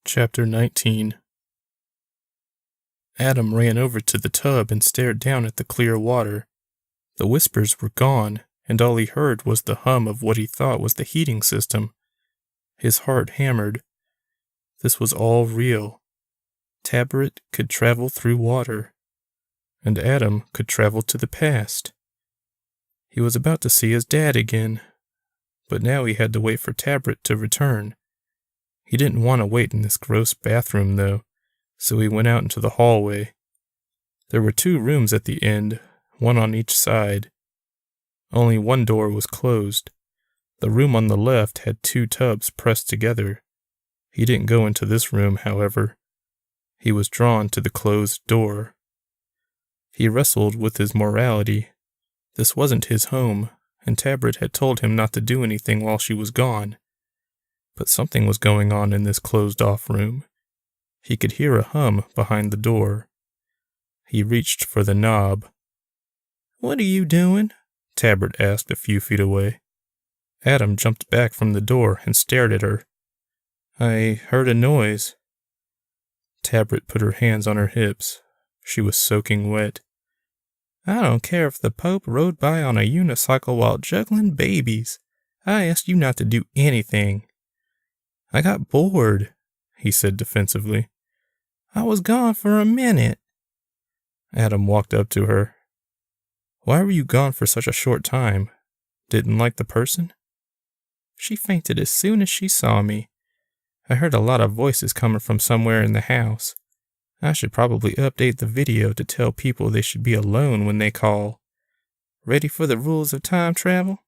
Chapter 19. Adam ran over to the tub and stared down at the clear water. The whispers were gone, and all he heard was the hum of what he thought was the heating system. His heart hammered. This was all real. Tabret could travel through water, and Adam could travel to the past. He was about to see his dad again, but now he had to wait for Tabret to return. He didn't want to wait in this gross bathroom, though, so he went out into the hallway. There were 2 rooms at the end, one on each side. Only one door was closed. The room on the left had 2 tubs pressed together. He didn't go into this room, however. He was drawn to the closed door. He wrestled with his morality. This wasn't his home, and Tabret had told him not to do anything while she was gone. But something was going on in this closed-off room. He could hear a hum behind the door. He reached for the knob. "What are you doing?" Tabret asked a few feet away. Adam jumped back from the door and stared at her. "I heard a noise." Tabret put her hands on her hips. She was soaking wet. "I don't care if the Pope rode by on a unicycle while juggling babies. I asked you not to do anything." "I got bored," he said defensively. "I was gone for a minute." Adam walked up to her. "Why were you gone for such a short time? Didn't like the person?" "She fainted as soon as she saw me. I heard a lot of voices coming from somewhere in the house. I should probably update the video to tell people they should be alone when they call. Ready for the rules of time travel?"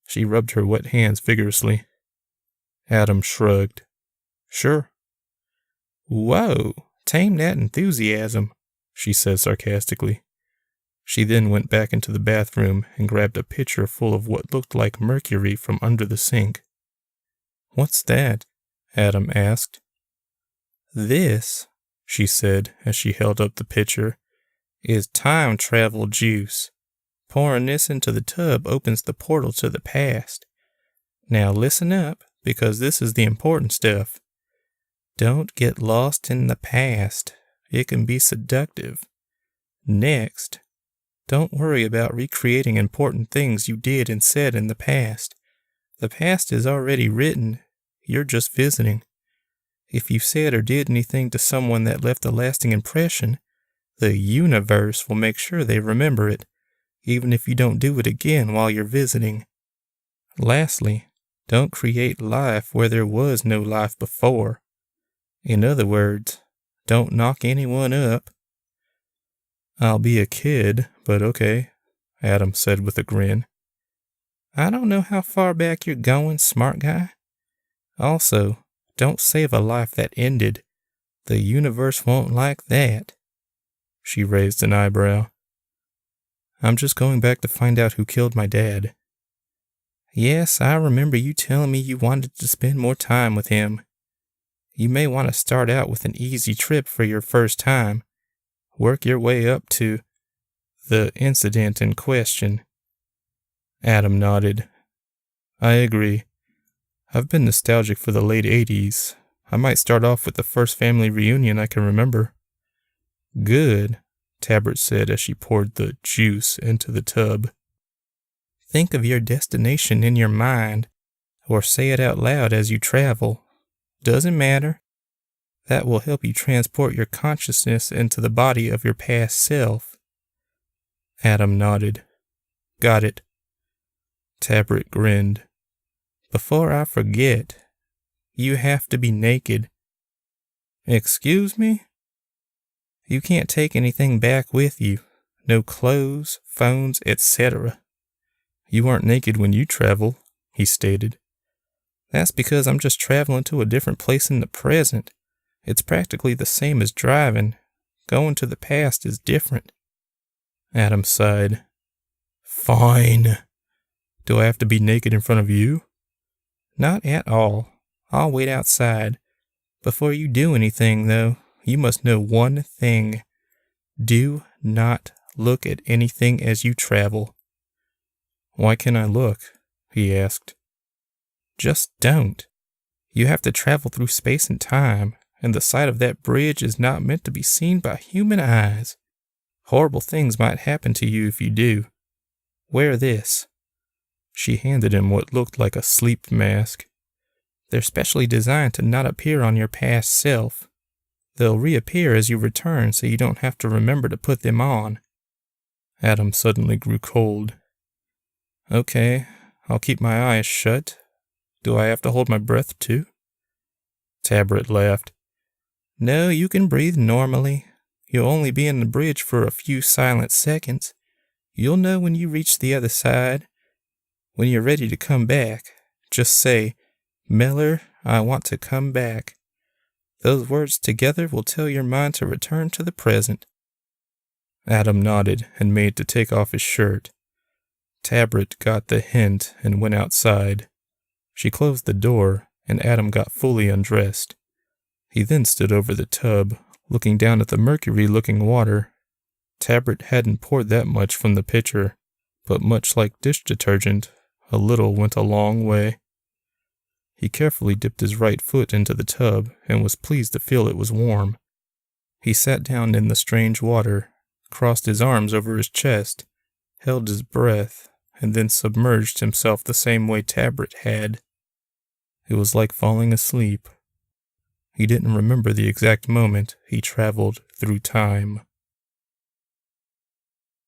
She rubbed her wet hands vigorously. Adam shrugged. "Sure." "Whoa, tame that enthusiasm," she said sarcastically. She then went back into the bathroom and grabbed a pitcher full of what looked like mercury from under the sink. "What's that?" Adam asked. "This," she said as she held up the pitcher, "is time travel juice. Pouring this into the tub opens the portal to the past. Now listen up, because this is the important stuff. Don't get lost in the past. It can be seductive. Next, don't worry about recreating important things you did and said in the past. The past is already written. You're just visiting. If you said or did anything to someone that left a lasting impression, the universe will make sure they remember it, even if you don't do it again while you're visiting. Lastly, don't create life where there was no life before. In other words, don't knock anyone up." "I'll be a kid, but okay," Adam said with a grin. "I don't know how far back you're going, smart guy. Also, don't save a life that ended. The universe won't like that." She raised an eyebrow. "I'm just going back to find out who killed my dad." "Yes, I remember you telling me you wanted to spend more time with him. You may want to start out with an easy trip for your first time. Work your way up to the incident in question." Adam nodded. "I agree. I've been nostalgic for the late 80s. I might start off with the first family reunion I can remember." "Good," Tabret said as she poured the juice into the tub. "Think of your destination in your mind, or say it out loud as you travel. Doesn't matter. That will help you transport your consciousness into the body of your past self." Adam nodded. "Got it." Tabret grinned. "Before I forget, you have to be naked." "Excuse me?" "You can't take anything back with you. No clothes, phones, etc." "You aren't naked when you travel," he stated. "That's because I'm just traveling to a different place in the present. It's practically the same as driving. Going to the past is different." Adam sighed. "Fine. Do I have to be naked in front of you?" "Not at all. I'll wait outside. Before you do anything, though, you must know one thing. Do not look at anything as you travel." "Why can't I look?" he asked. "Just don't. You have to travel through space and time, and the side of that bridge is not meant to be seen by human eyes. Horrible things might happen to you if you do. Wear this." She handed him what looked like a sleep mask. "They're specially designed to not appear on your past self. They'll reappear as you return, so you don't have to remember to put them on." Adam suddenly grew cold. "Okay, I'll keep my eyes shut. Do I have to hold my breath too?" Tabret laughed. "No, you can breathe normally. You'll only be in the bridge for a few silent seconds. You'll know when you reach the other side. When you're ready to come back, just say, 'Meller, I want to come back.' Those words together will tell your mind to return to the present." Adam nodded and made to take off his shirt. Tabret got the hint and went outside. She closed the door, and Adam got fully undressed. He then stood over the tub, looking down at the mercury-looking water. Tabret hadn't poured that much from the pitcher, but much like dish detergent, a little went a long way. He carefully dipped his right foot into the tub and was pleased to feel it was warm. He sat down in the strange water, crossed his arms over his chest, held his breath, and then submerged himself the same way Tabret had. It was like falling asleep. He didn't remember the exact moment he traveled through time.